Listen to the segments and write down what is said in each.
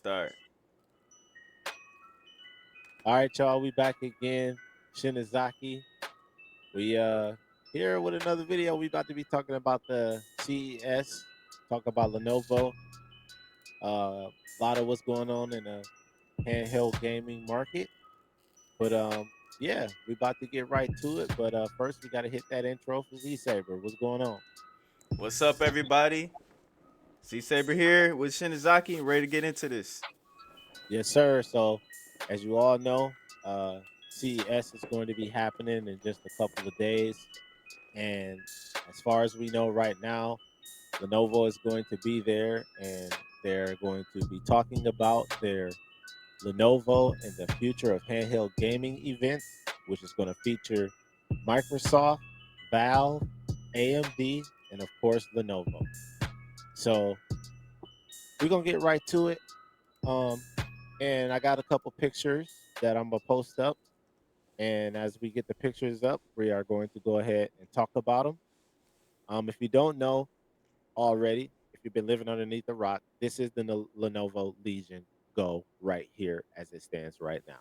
start. All right, y'all, we back again. Shinazaki. We here with another video. We about to be talking about the CES, talk about Lenovo, a lot of what's going on in the handheld gaming market. But yeah, we about to get right to it. But first we gotta hit that intro for Z Saber. What's going on? What's up, everybody? C Saber here with Shinizaki, ready to get into this. Yes, sir. So as you all know, uh CES is going to be happening in just a couple of days. And as far as we know right now, Lenovo is going to be there and they're going to be talking about their Lenovo and the future of handheld gaming event, which is going to feature Microsoft, Valve, AMD, and of course Lenovo. So we're gonna get right to it. Um, and I got a couple pictures that I'm gonna post up. And as we get the pictures up, we are going to go ahead and talk about them. If you don't know, already, if you've been living underneath a rock, this is the Lenovo Legion Go right here as it stands right now.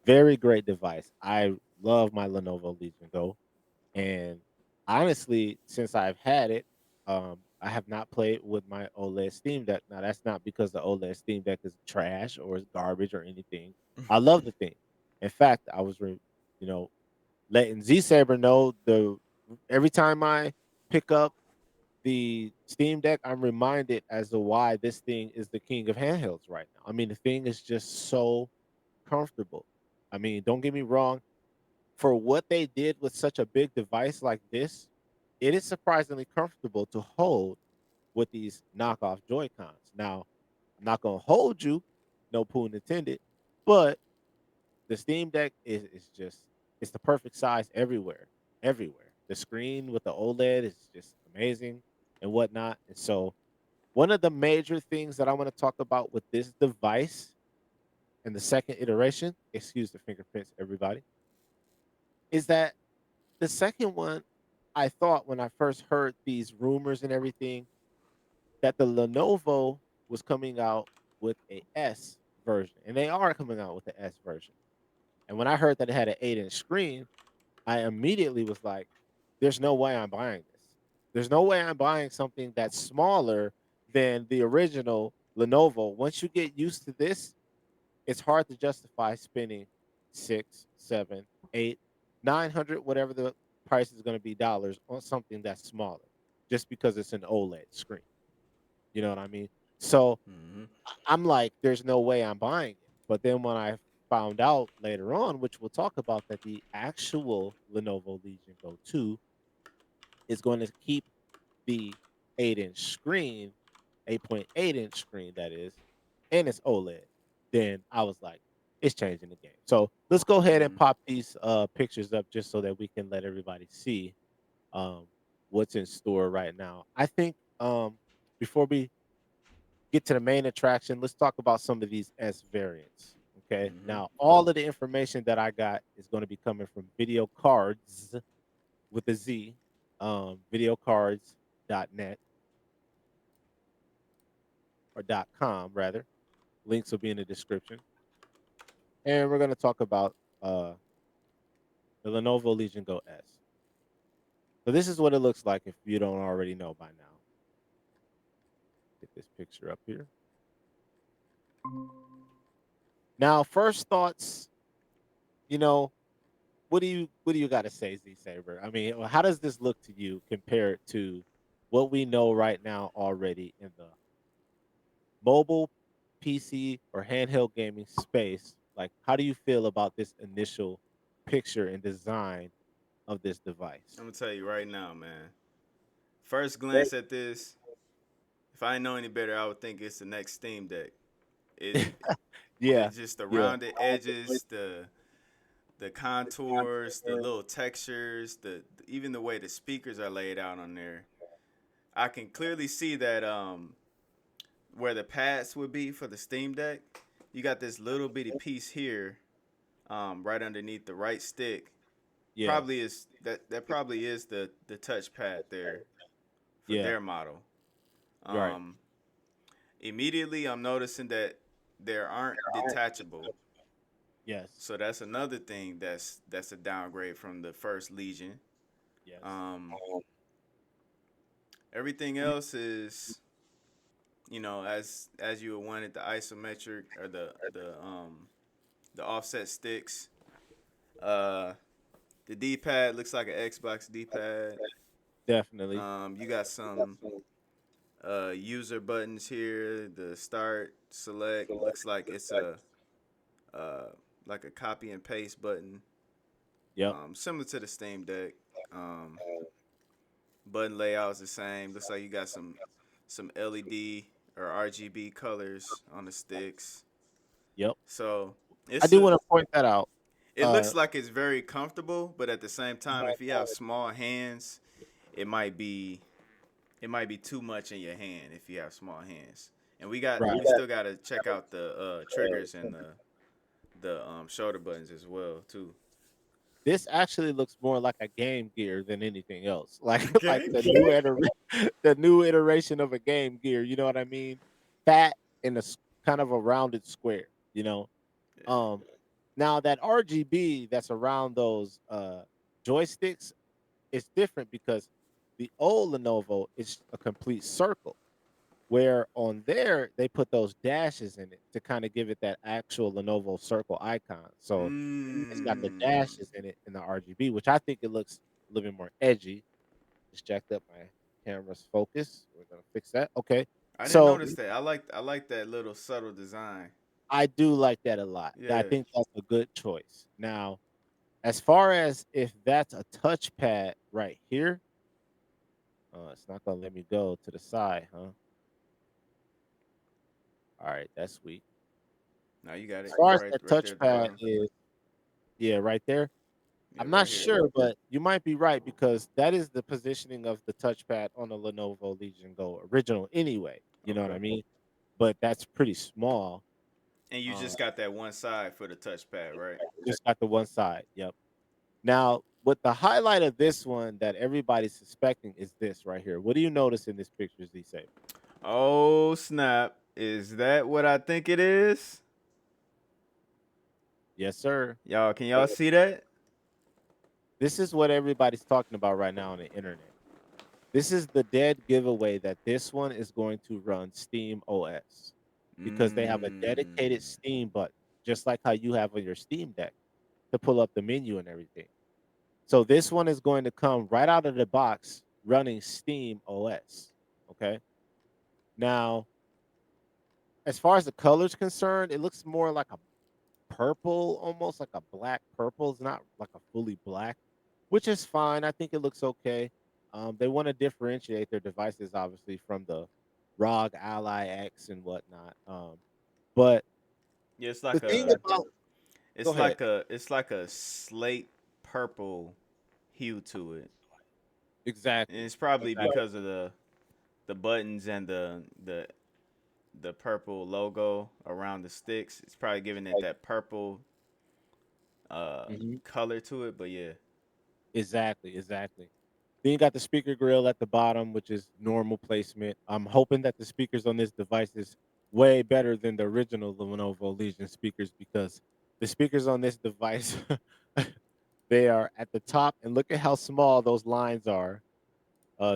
Very great device. I love my Lenovo Legion Go. And honestly, since I've had it, I have not played with my OLED Steam Deck. Now, that's not because the OLED Steam Deck is trash or is garbage or anything. I love the thing. In fact, you know, letting Z Saber know the every time I pick up the Steam Deck, I'm reminded as to why this thing is the king of handhelds right now. I mean, the thing is just so comfortable. I mean, don't get me wrong, for what they did with such a big device like this, it is surprisingly comfortable to hold with these knockoff Joy-Cons. Now, I'm not gonna hold you, no pun intended, but the Steam Deck is just it's the perfect size everywhere, everywhere. The screen with the OLED is just amazing and whatnot. And so, one of the major things that I want to talk about with this device and the second iteration, excuse the fingerprints, everybody, is that the second one, I thought when I first heard these rumors and everything that the Lenovo was coming out with a S version, and they are coming out with the S version. And when I heard that it had an 8-inch screen, I immediately was like, there's no way I'm buying this. There's no way I'm buying something that's smaller than the original Lenovo. Once you get used to this, it's hard to justify spending six, seven, eight, 900, whatever the price is going to be dollars on something that's smaller, just because it's an OLED screen. You know what I mean? So hmm I'm like, there's no way I'm buying it. But then when I found out later on, which we'll talk about, that the actual Lenovo Legion Go 2 is going to keep the 8-inch screen, 8.8-inch screen, that is, and it's OLED, then I was like, it's changing the game. So let's go ahead and hmm pop these pictures up just so that we can let everybody see um, what's in store right now. I think before we get to the main attraction, let's talk about some of these S variants. Okay. hmm Now, all of the information that I got is going to be coming from video cards with a Z, videocards.net or .com rather. Links will be in the description. And we're going to talk about the Lenovo Legion Go S. So this is what it looks like if you don't already know by now. Get this picture up here. Now, first thoughts, you know, what do you got to say, Z Saber? I mean, how does this look to you compared to what we know right now already in the mobile PC or handheld gaming space? Like, how do you feel about this initial picture and design of this device? I'm gonna tell you right now, man. First glance at this, if I didn't know any better, I would think it's the next Steam Deck. It, Yeah, it's just the yeah, rounded edges, the contours, the little textures, the even the way the speakers are laid out on there. I can clearly see that where the pads would be for the Steam Deck, you got this little bitty piece here, right underneath the right stick. yeah, Probably is that probably is the touchpad there for yeah. their model. Right. Um, Immediately, I'm noticing that there aren't detachable. Yes. So that's another thing that's a downgrade from the first Legion. Yes. Um, Everything else is, as you wanted, the isometric or the offset sticks. Uh, the D-pad looks like an Xbox D-pad. Definitely. You got some user buttons here. The start, select looks like it's a uh, like a copy and paste button, Yep. similar to the Steam Deck. Um, Button layout is the same. Looks like you got some LED or RGB colors on the sticks. Yep. So I it's do a want to point that out. it Uh, looks like it's very comfortable, but at the same time, if you have small hands, it might be it might be too much in your hand if you have small hands. And we right. still got to check out the triggers and the shoulder buttons as well too. This actually looks more like a Game Gear than anything else. Like Okay. the new iteration of a Game Gear. You know what I mean? Fat in kind of a rounded square. You know. Yeah. Um, Now that RGB that's around those joysticks is different because the old Lenovo is a complete circle. Where on there they put those dashes in it to kind of give it that actual Lenovo circle icon. So it's got the Mm. dashes in it in the RGB, which I think it looks a little bit more edgy. Just jacked up my camera's focus. We're gonna fix that. Okay. I didn't So notice that. I like that little subtle design. I do like that a lot. I Yeah. think that's a good choice. Now, as far as if that's a touchpad right here, it's not gonna let me go to the side, huh? All right, that's weak. Now you got As it far as that right there at the touchpad bottom. is, yeah, right there. Yeah, I'm not right here. sure, but you might be right because that is the positioning of the touchpad on the Lenovo Legion Go original anyway. You know what I Okay. mean? But that's pretty small. And you Uh, just got that one side for the touchpad, right? just got the one side. Yep. Now, what the highlight of this one that everybody's suspecting is this right here. What do you notice in this picture, Z Saber? Oh snap! Is that what I think it is? Yes, sir. Y'all, can y'all see that? This is what everybody's talking about right now on the internet. This is the dead giveaway that this one is going to run Steam OS because they have a dedicated Mmm. Steam button, just like how you have on your Steam Deck to pull up the menu and everything. So this one is going to come right out of the box running Steam OS. Okay. Now, as far as the color's concerned, it looks more like a purple, almost like a black purple. It's not like a fully black, which is fine. I think it looks okay. They want to differentiate their devices, obviously, from the ROG Ally X and whatnot. But Yeah, the thing about go ahead. it's like a slate purple hue to it, and Exactly. it's probably Exactly. because of the buttons and the purple logo around the sticks. It's probably giving it that purple Mhm. color to it. But yeah, Exactly. Exactly. Then you got the speaker grill at the bottom, which is normal placement. I'm hoping that the speakers on this device is way better than the original Lenovo Legion speakers because the speakers on this device they are at the top, and look at how small those lines are,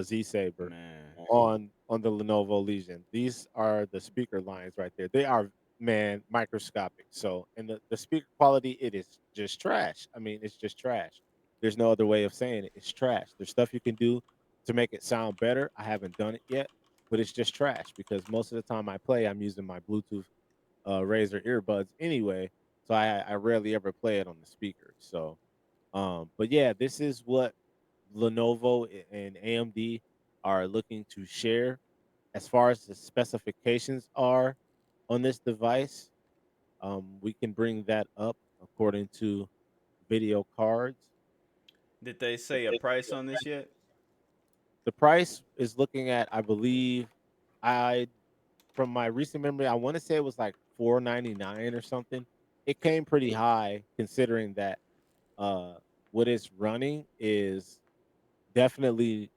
Z Saber, man, on the Lenovo Legion. These are the speaker lines right there. They are, man, microscopic. So, and the speaker quality, it is just trash. I mean, it's just trash. There's no other way of saying it. It's trash. There's stuff you can do to make it sound better. I haven't done it yet, but it's just trash because most of the time I play, I'm using my Bluetooth Razer earbuds anyway. So I rarely ever play it on the speakers. So but yeah, this is what Lenovo and AMD are looking to share as far as the specifications are on this device. We can bring that up according to video cards. did they say a price on this yet? The price is looking at, I believe, I from my recent memory, I want to say it was like 499 or something. It came pretty high considering that uh what it's running is definitely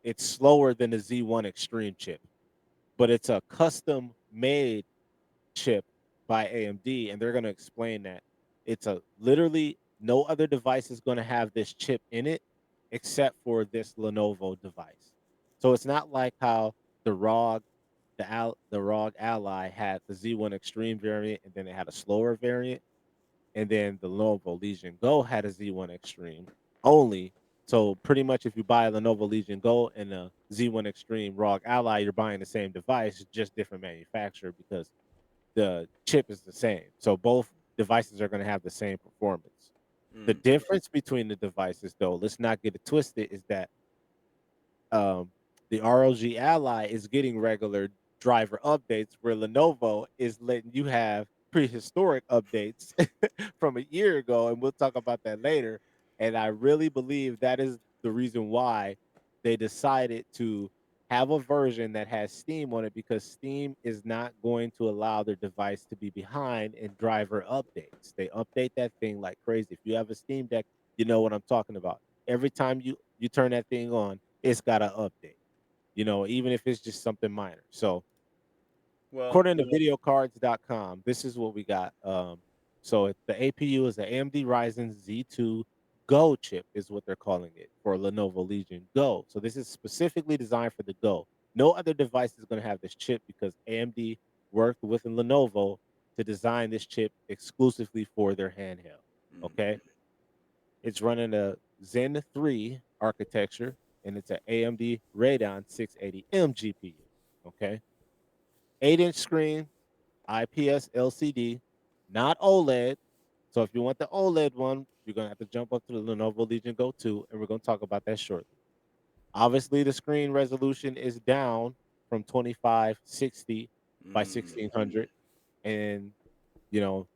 it's slower than the Z1 Extreme chip, but it's a custom made chip by AMD, and they're going to explain that it's a literally no other device is going to have this chip in it except for this Lenovo device. So it's not like how the ROG the ROG Ally had the Z1 Extreme variant, and then it had a slower variant, and then the Lenovo Legion Go had a Z1 Extreme only. So pretty much, if you buy a Lenovo Legion Go and a Z1 Extreme ROG Ally, you're buying the same device, just different manufacturer because the chip is the same. So both devices are going to have the same performance. The Mm. difference between the devices, though, let's not get it twisted, is that um, the ROG Ally is getting regular driver updates, where Lenovo is letting you have prehistoric updates from a year ago, and we'll talk about that later. And I really believe that is the reason why they decided to have a version that has Steam on it, because Steam is not going to allow their device to be behind in driver updates. They update that thing like crazy. If you have a Steam Deck, you know what I'm talking about. Every time you turn that thing on, it's got to update. Even if it's just something minor. So Well, according to videocards.com, this is what we got. The APU is the AMD Ryzen Z2 Go chip, is what they're calling it for Lenovo Legion Go. So this is specifically designed for the Go. No other device is going to have this chip because AMD worked with Lenovo to design this chip exclusively for their handheld. Okay. mm, It's running a Zen 3 architecture, and it's an AMD Radeon 680M GPU. Okay. 8-inch screen, IPS LCD, not OLED. So if you want the OLED one, you're gonna have to jump up to the Lenovo Legion Go 2, and we're gonna talk about that shortly. Obviously, the screen resolution is down from 2560 by mm, 1600, and you know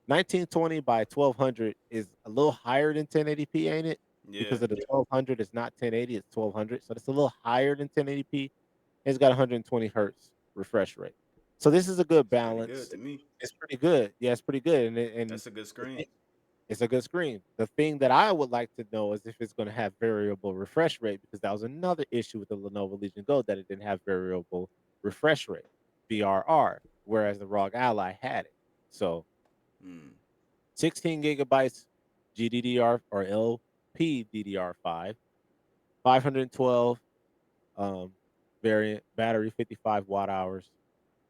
1920 by 1200 is a little higher than 1080p, ain't it? yeah, Because of the 1200 is not 1080, it's 1200, so it's a little higher than 1080p. It's got 120 hertz refresh rate. So this is a good it's pretty good balance. to me. It's pretty good. Yeah, it's pretty good, and That's a good the screen. thing- it's a good screen. The thing that I would like to know is if it's going to have variable refresh rate, because that was another issue with the Lenovo Legion Go, that it didn't have variable refresh rate, VRR, whereas the ROG Ally had it. So Mm, 16 gigabytes GDDR or LPDDR5, 512 um, variant, battery 55 watt hours.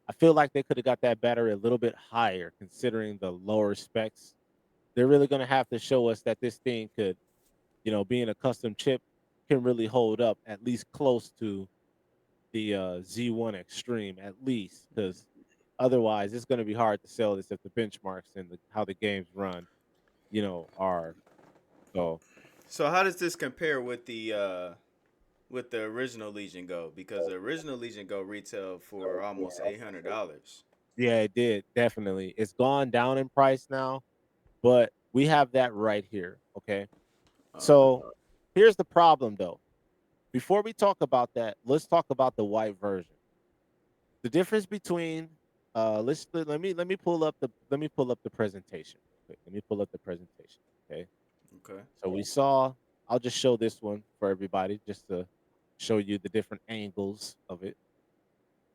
I feel like they could have got that battery a little bit higher considering the lower specs. They're really going to have to show us that this thing could, being a custom chip, can really hold up at least close to the Z1 Extreme, at least, because otherwise it's going to be hard to sell this if the benchmarks and how the games run, are so. so how does this compare with the original Legion Go? Because the original Legion Go retailed for almost $800. Yeah, it did, definitely. It's gone down in price now, but we have that right here, okay? Okay. So, here's the problem, though. Before we talk about that, let's talk about the white version. The difference between let me pull up the presentation real quick. Let me pull up the presentation, okay? Okay. So we saw I'll just show this one for everybody just to show you the different angles of it.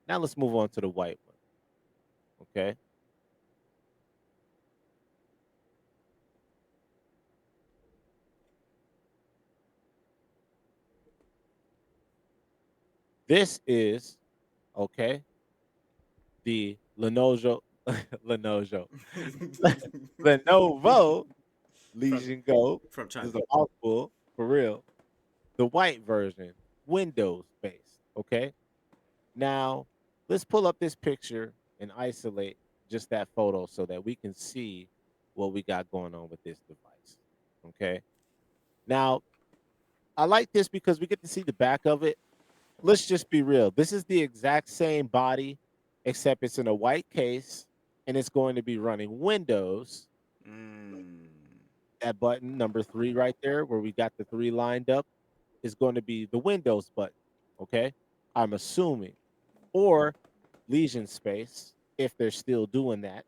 Now let's move on to the white one, okay? This is okay, the Lenovo Lenovo Lenovo from Legion Go. from This is China. a mouthful for real. The white version, Windows based. Okay. Now let's pull up this picture and isolate just that photo so that we can see what we got going on with this device. Okay. Now I like this because we get to see the back of it. Let's just be real. This is the exact same body, except it's in a white case and it's going to be running Windows. Mm, That button number 3 right there, where we got the 3 lined up, is going to be the Windows button. Okay. I'm assuming. Or Legion space, if they're still doing that,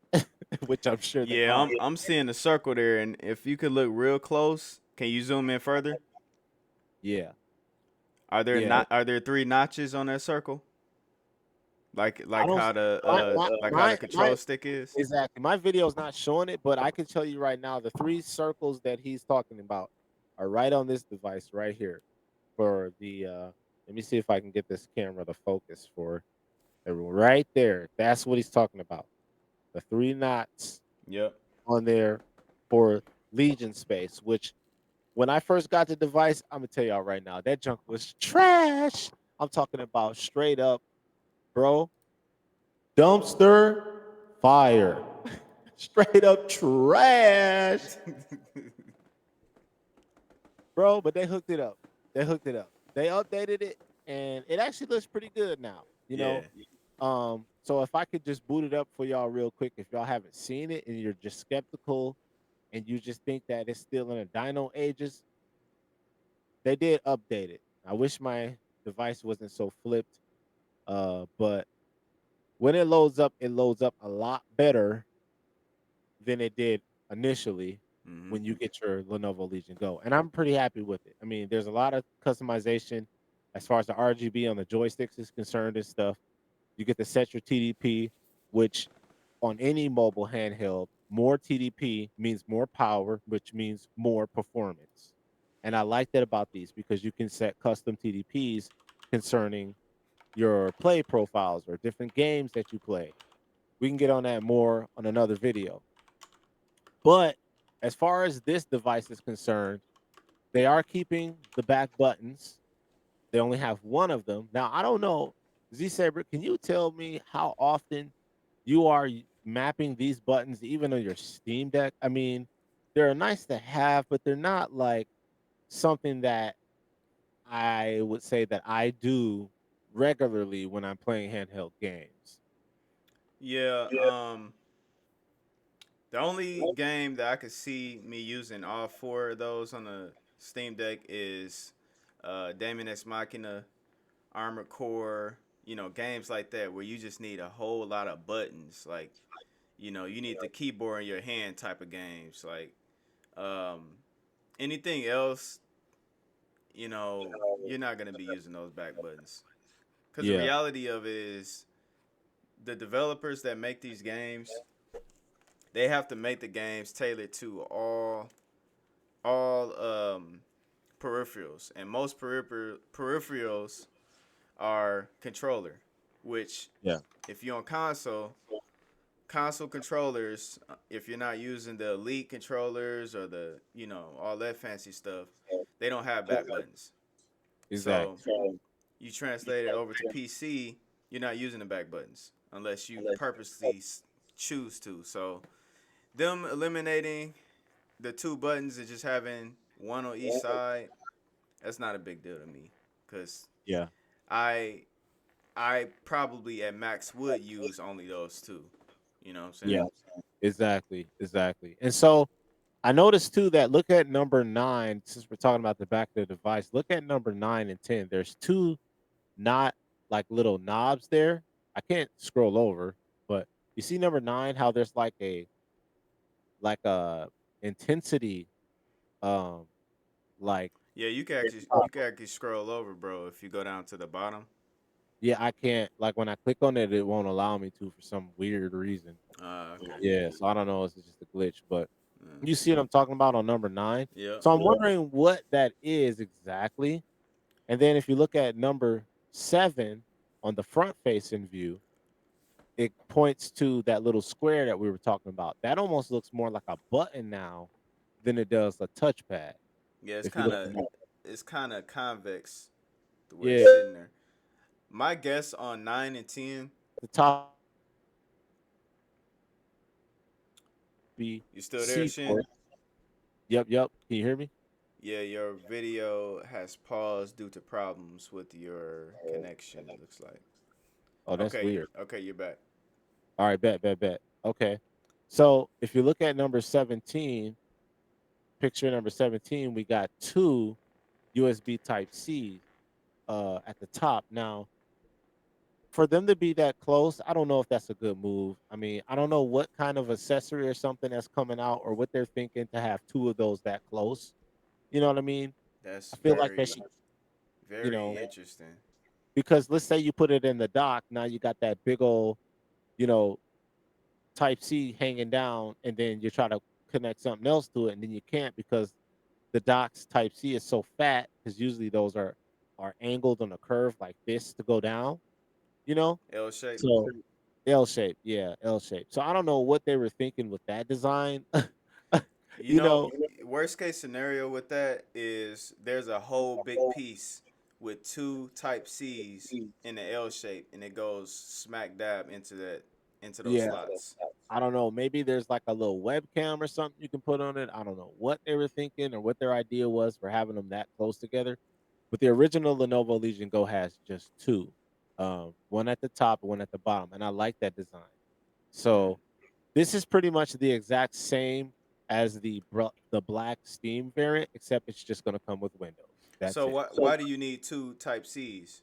which I'm sure they yeah, are. I'm seeing the circle there, and if you could look real close, can you zoom in further? Yeah. Are there Yeah. not are there three notches on that circle? I like don't. how the like how the My control stick is. exactly. My video is not showing it, but I can tell you right now, the three circles that he's talking about are right on this device right here. For the let me see if I can get this camera to focus for everyone. Right there. That's what he's talking about. The three knots Yep. on there for Legion space, which when I first got the device, I'm gonna tell y'all right now, that junk was trash. I'm talking about straight up, bro. Dumpster fire. Straight up trash, bro. But they hooked it up. They hooked it up. They updated it, and it actually looks pretty good now. Yeah. So if I could just boot it up for y'all real quick, if y'all haven't seen it and you're just skeptical and you just think that it's still in the dino ages, they did update it. I wish my device wasn't so flipped. But when it loads up a lot better than it did initially Hmm. when you get your Lenovo Legion Go. And I'm pretty happy with it. I mean, there's a lot of customization as far as the RGB on the joysticks is concerned and stuff. You get to set your TDP, which on any mobile handheld, more TDP means more power, which means more performance. And I like that about these because you can set custom TDPs concerning your play profiles or different games that you play. We can get on that more on another video. But as far as this device is concerned, they are keeping the back buttons. They only have one of them. Now, I don't know, Z Saber, can you tell me how often you are mapping these buttons even on your Steam Deck? I mean, they're nice to have, but they're not like something that I would say that I do regularly when I'm playing handheld games. Yeah. The only game that I could see me using all four of those on the Steam Deck is Damon X Machina, Armored Core. You know, games like that where you just need a whole lot of buttons. Like, you know, you need the keyboard in your hand type of games. Like, um, anything else, you know, you're not gonna be using those back buttons. Because the Yeah, reality of it is, the developers that make these games, they have to make the games tailored to all peripherals, and most peripherals are controller, which yeah, if you're on console controllers, if you're not using the elite controllers or the, you know, all that fancy stuff, they don't have back buttons. So exactly. you translate it over to PC, you're not using the back buttons unless you purposely choose to. So them eliminating the two buttons and just having one on each side, that's not a big deal to me, because Yeah, I I probably at max would use only those two. You know what I'm yeah, saying? exactly, exactly. And so I noticed too that look at number 9, since we're talking about the back of the device, look at number 9 and 10. There's two not like little knobs there. I can't scroll over, but you see number 9 how there's like a intensity um like Yeah, uh, you can actually scroll over, bro, if you go down to the bottom. yeah, I can't like when I click on it it won't allow me to for some weird reason. Okay. Yeah, so I don't know if it's just a glitch, but Uh, you see what I'm talking about on number 9. yep. So I'm wondering what that is exactly. And then if you look at number 7 on the front facing view, it points to that little square that we were talking about. That almost looks more like a button now than it does a touchpad. Yeah, If you look at it's kind of convex the way it's yeah, sitting there. My guess on 9 and 10, the top be you still there, C Shin? port. Yep, yep. Can you hear me? Yeah, your video has paused due to problems with your connection, it looks like. Oh, that's Okay, weird. okay, you're back. All right, bet. Okay. So if you look at number 17, picture number 17, we got two USB type C at the top. Now, for them to be that close, I don't know if that's a good move. I mean, I don't know what kind of accessory or something that's coming out or what they're thinking to have two of those that close. You know what I mean? That's I feel like that very should, you very know, interesting. because let's say you put it in the dock, now you got that big old, you know, Type C hanging down, and then you try to connect something else to it, and then you can't because the dock's Type C is so fat because usually those are angled on a curve like this to go down, you know. L shape. So L shape, yeah, L shape. So I don't know what they were thinking with that design, You you know, know. worst case scenario with that is there's a whole big piece with two Type C's in the L shape, and it goes smack dab into those Yeah, slots. I don't know. Maybe there's like a little webcam or something you can put on it. I don't know what they were thinking or what their idea was for having them that close together. But the original Lenovo Legion Go has just two, one at the top and one at the bottom, and I like that design. Mm. So this is pretty much the exact same as the black Steam variant, except it's just going to come with Windows. That's So it. why do you need two Type C's?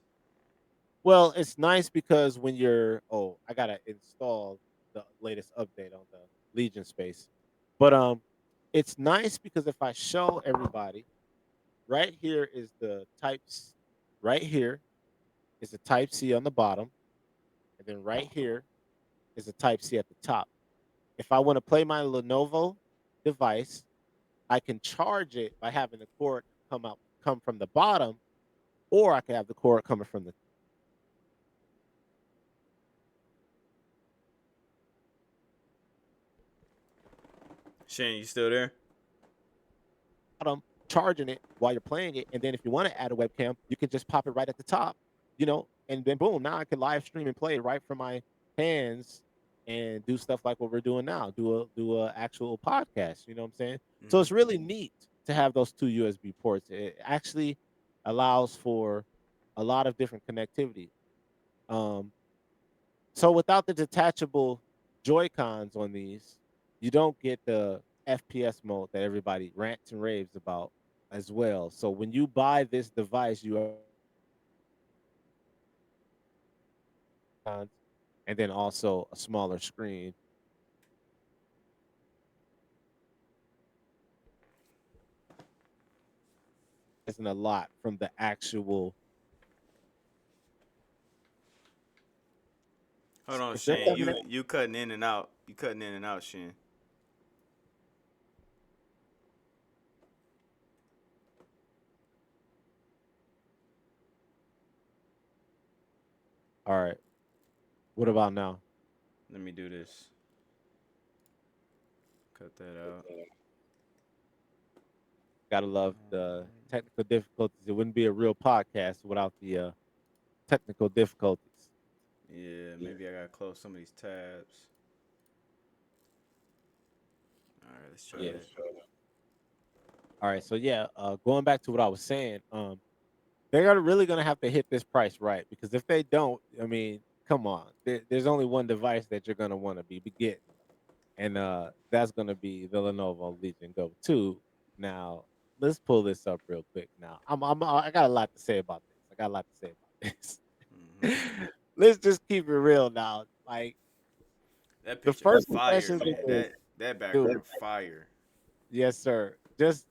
Well, it's nice because when you're I gotta install the latest update on the Legion space. But it's nice because if I show everybody, right here is the types right here is the type C on the bottom, and then right here is the type C at the top. If I want to play my Lenovo device, I can charge it by having the cord come from the bottom, or I can have the cord coming from the Shane, you still there? bottom, charging it while you're playing it. And then if you want to add a webcam, you can just pop it right at the top, and then boom, now I can live stream and play right from my hands and do stuff like what we're doing now, do a actual podcast. You know what I'm saying? So Mm-hmm. it's really neat to have those two USB ports. It actually allows for a lot of different connectivity. Um, so without the detachable Joy Cons on these, you don't get the FPS mode that everybody rants and raves about as well. So when you buy this device, you are cons and then also a smaller screen. Isn't a lot from the actual. Hold on, Is there Shane. something? You cutting in and out. You cutting in and out, Shane. All right. What about now? Let me do this. Cut that out. Gotta love the technical difficulties. It wouldn't be a real podcast without the technical difficulties. Yeah, maybe I gotta close some of these tabs. All right, let's try Yeah. that. All right. So yeah, going back to what I was saying, they're really gonna have to hit this price right because if they don't, I mean, come on, there's only one device that you're gonna want to be getting, and that's gonna be the Lenovo Legion Go 2. Now, let's pull this up real quick. Now, I got a lot to say about this. I got a lot to say about Hmm. this. Let's just keep it real now. Like That the picture first fire, impressions of man. this, That dude. background fire. Yes, sir. Just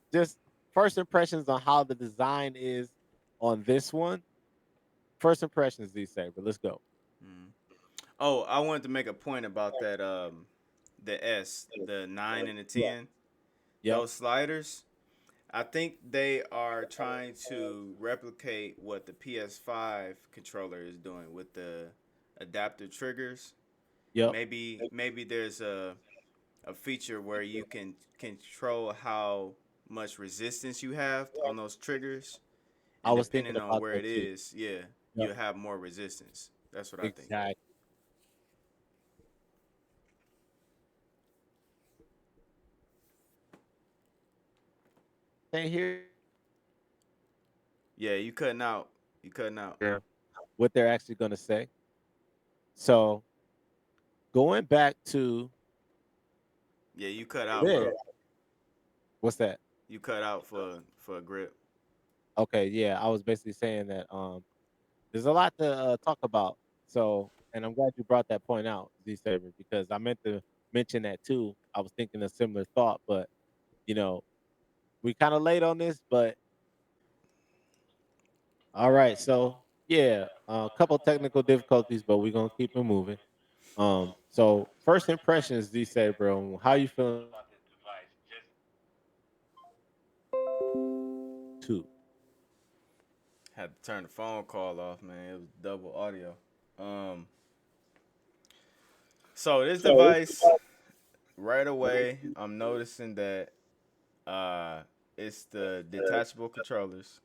first impressions on how the design is on this one. First impressions, these say, but let's go. Hmm. Oh, I wanted to make a point about that. The S, the 9 and the Yeah. 10. Yep. Those sliders. I think they are trying to replicate what the PS5 controller is doing with the adaptive triggers. Yep. Maybe there's a feature where you can control how much resistance you have on those triggers, I and was thinking depending on about where that it too. is, yeah, Yep. you'll have more resistance. That's what I think. Exactly. Say here Yeah, you cutting out. You cutting out. what they're actually going to say. So going back to Yeah, you cut out, this, bro. what's that? You cut out for a grip. Okay, yeah, I was basically saying that there's a lot to talk about. So, and I'm glad you brought that point out, Z Saber, because I meant to mention that too. I was thinking a similar thought, but you know, we kind of late on this, but all right. So Yeah, a couple technical difficulties, but we're gonna keep it moving. So first impressions, D said, bro, how you feeling about this device? Just two. Had to turn the phone call off, man. It was double audio. Um, so this device, right away, I'm noticing that uh, it's the detachable controllers,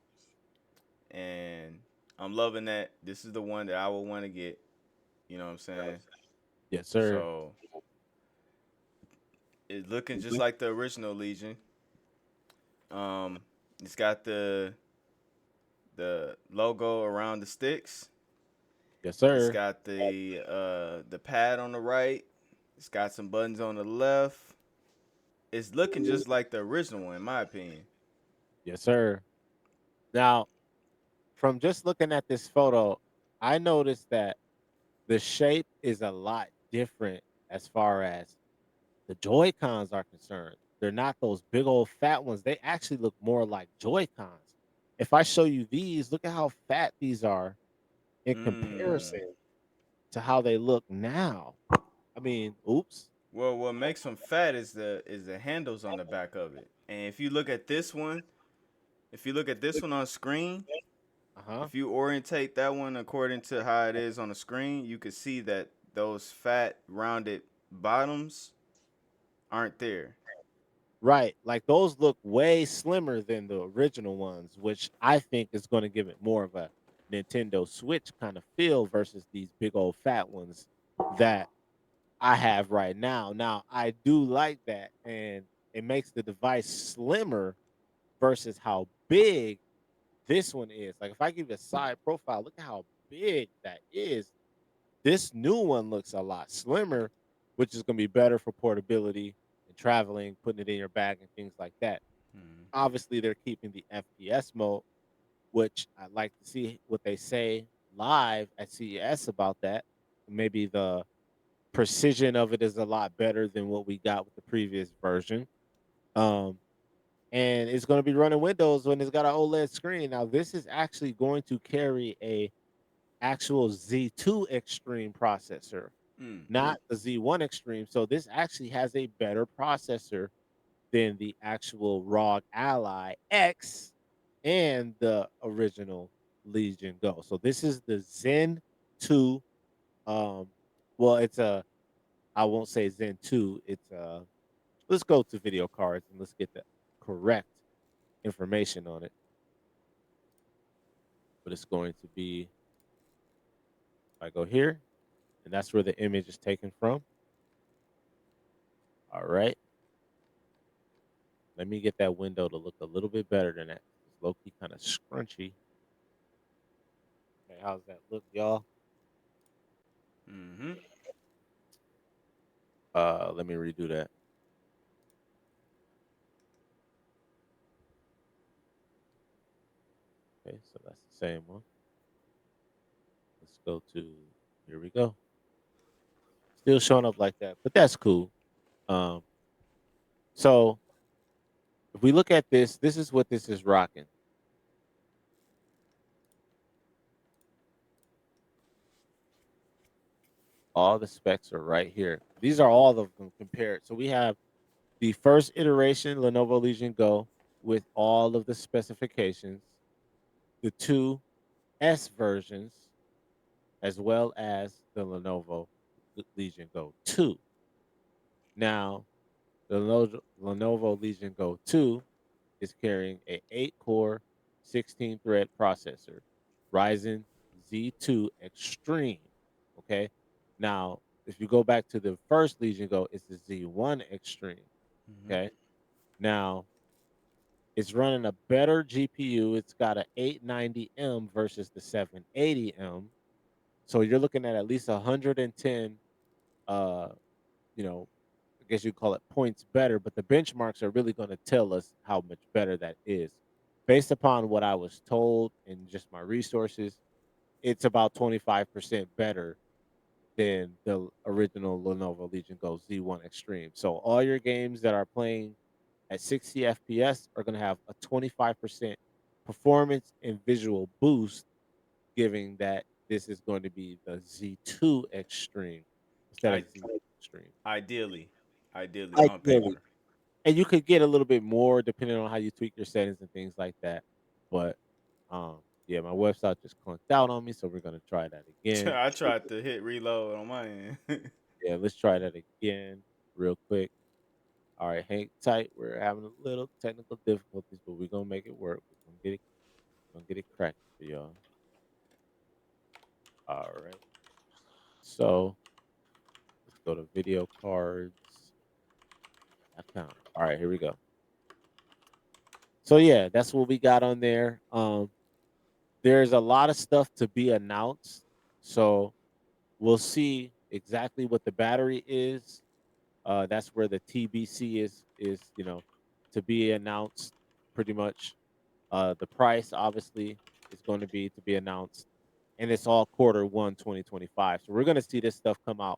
and I'm loving that. This is the one that I would want to get. You know what I'm saying? Yes, sir. So it's looking just like the original Legion. Um, it's got the logo around the sticks. Yes, It's sir. got the pad on the right. It's got some buttons on the left. It's looking just like the original one, in my opinion. Yes, sir. Now, from just looking at this photo, I noticed that the shape is a lot different as far as the Joy Cons are concerned. They're not those big old fat ones. They actually look more like Joy Cons. If I show you these, look at how fat these are in Mm. comparison to how they look now. I mean, oops. Well, what makes them fat is the handles on the back of it. And if you look at this one, if you look at this one on screen, Uh huh. if you orientate that one according to how it is on the screen, you can see that those fat rounded bottoms aren't there. Right. Like those look way slimmer than the original ones, which I think is going to give it more of a Nintendo Switch kind of feel versus these big old fat ones that I have right now. Now, I do like that, and it makes the device slimmer versus how big this one is. Like if I give you a side profile, look at how big that is. This new one looks a lot slimmer, which is going to be better for portability and traveling, putting it in your bag and things like that. Mm. Obviously, they're keeping the FPS mode, which I'd like to see what they say live at CES about that. Maybe the precision of it is a lot better than what we got with the previous version. Um, and it's going to be running Windows when it's got an OLED screen. Now, this is actually going to carry a actual Z2 Extreme processor, Mm. not the Z1 Extreme. So this actually has a better processor than the actual ROG Ally X and the original Legion Go. So this is the Zen 2. Um, well, it's a I won't say Zen 2. It's let's go to video cards and let's get the correct information on it. But it's going to be I go here, and that's where the image is taken from. All right. Let me get that window to look a little bit better than that. It's low key kind of scrunchy. Okay, how's that look, y'all? Mm-hmm. Let me redo that. Okay, so that's the same one. Let's go to here we go. Still showing up like that, but that's cool. Um, so if we look at this, this is what this is rocking. All the specs are right here. These are all of them compared. So we have the first iteration Lenovo Legion Go with all of the specifications, the two S versions, as well as the Lenovo Legion Go 2. Now, the Lenovo Legion Go 2 is carrying a 8-core, 16-thread processor, Ryzen Z2 Extreme. Okay. Now, if you go back to the first Legion Go, it's the Z1 Extreme. Mm-hmm. Okay. Now, it's running a better GPU. It's got a 890M versus the 780M. So you're looking at least 110 uh, you know, I guess you call it points better, but the benchmarks are really going to tell us how much better that is. Based upon what I was told and just my resources, it's about 25% better than the original Lenovo Legion Go Z1 Extreme. So all your games that are playing at 60 FPS are going to have a 25% performance and visual boost giving that this is going to be the Z2 Extreme instead I of Z Extreme. ideally, ideally on Ideally. paper. And you could get a little bit more depending on how you tweak your settings and things like that. But yeah, my website just clunked out on me, so we're gonna try that again. I tried to hit reload on my end. Yeah, let's try that again real quick. All right, hang tight. We're having a little technical difficulties, but we're gonna make it work. We're gonna get it cracking for y'all. All right. So let's go to video cards account. All right, here we go. So yeah, that's what we got on there. There's a lot of stuff to be announced. So we'll see exactly what the battery is. That's where the TBC is to be announced pretty much. The price obviously is going to be announced, and it's all quarter 1 2025. So we're going to see this stuff come out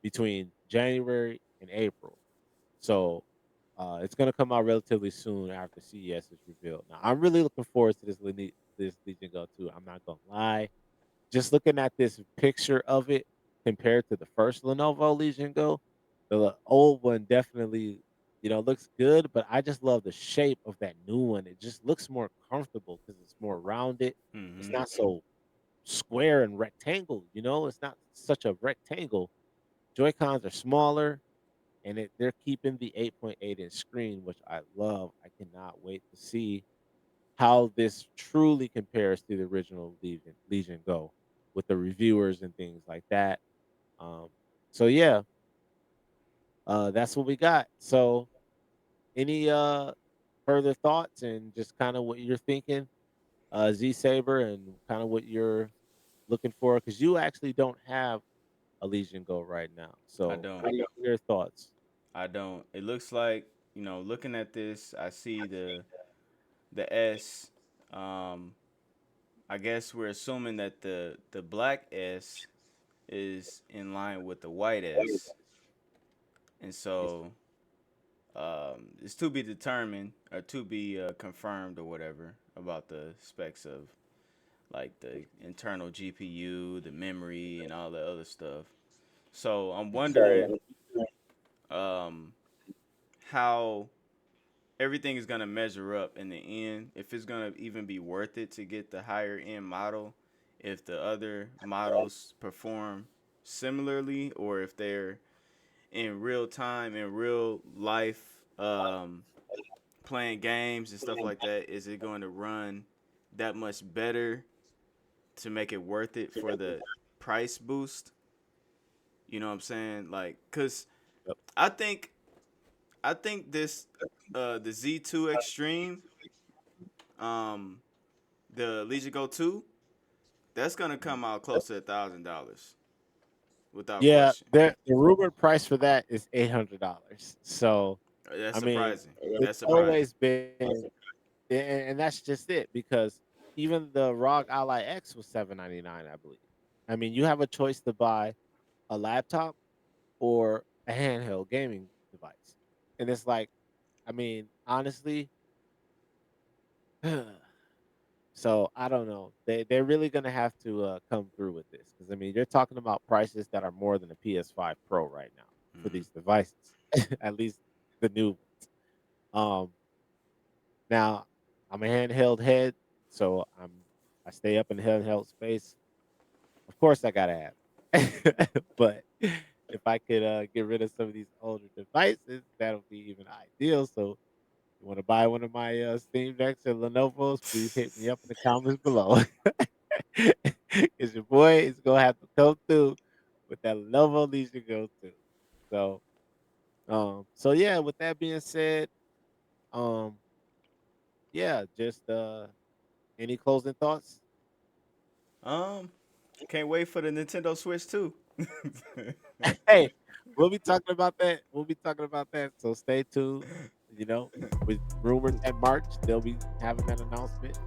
between January and April. So it's going to come out relatively soon after CES is revealed. Now I'm really looking forward to this Legion Go 2. I'm not gonna lie. Just looking at this picture of it compared to the first Lenovo Legion Go, the old one definitely, looks good, but I just love the shape of that new one. It just looks more comfortable because it's more rounded. It's Hmm. not so square and rectangle, it's not such a rectangle. Joy Cons are smaller, and they're keeping the 8.8-inch screen, which I love. I cannot wait to see how this truly compares to the original Legion Go with the reviewers and things like that. Um, so yeah, that's what we got. So any further thoughts and just kind of what you're thinking, Z Saber, and kind of what you're looking for? Because you actually don't have a Legion Go right now. I So don't. what are your thoughts? I don't. It looks like, looking at this, I see the S. Um, I guess we're assuming that the black S is in line with the white S, and so it's to be determined or to be confirmed or whatever about the specs of like the internal GPU, the memory, and all the other stuff. So I'm wondering um, how everything is gonna measure up in the end. If it's gonna even be worth it to get the higher end model, if the other models perform similarly, or if they're in real time, in real life, playing games and stuff like that, is it going to run that much better to make it worth it for the price boost? You know what I'm saying? Like, cause Yep. I think I think this the Z2 Extreme, um, the Legion Go 2, that's gonna come out close to $1,000 without Yeah, question. the rumored price for that is $800. So That's I mean, surprising. it's That's surprising. always been, and that's just it because even the ROG Ally X was 799, I believe. I mean, you have a choice to buy a laptop or a handheld gaming device, and it's like, I mean, honestly, so I don't know. They're really gonna have to come through with this because I mean, you're talking about prices that are more than a PS5 Pro right now for Hmm. these devices, at least the new ones. Um, Now, I'm a handheld head, so I stay up in the handheld space. Of course, I gotta have it. But if I could get rid of some of these older devices, that'll be even ideal. So, you want to buy one of my Steam Decks or Lenovo's? Please hit me up in the comments below, because your boy is gonna have to come through with that Lenovo Legion Go to. So, so yeah. With that being said, um, yeah, just any closing thoughts? Um, can't wait for the Nintendo Switch too. Hey, we'll be talking about that. We'll be talking about that. So stay tuned. You know, with rumored that March they'll be having that announcement.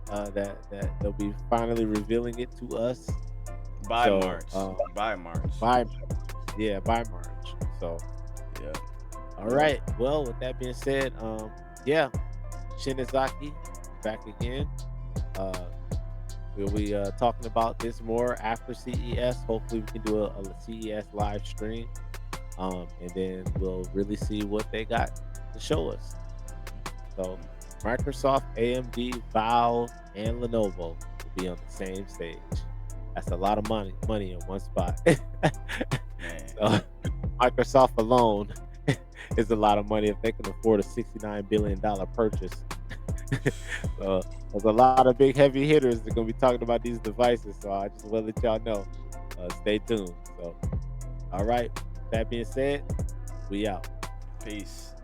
That they'll be finally revealing it to us. By So March. By March. by yeah, by March. So Yeah. all right. Well, with that being said, yeah, Shinizaki back again. Uh We'll be talking about this more after CES. Hopefully, we can do a CES live stream, and then we'll really see what they got to show us. So, Microsoft, AMD, Valve, and Lenovo will be on the same stage. That's a lot of money in one spot. Man, So, Microsoft alone is a lot of money if they can afford a $69 billion purchase. So there's a lot of big heavy hitters that are gonna be talking about these devices. So I just want to let y'all know. Stay tuned. So all right. That being said, we out. peace.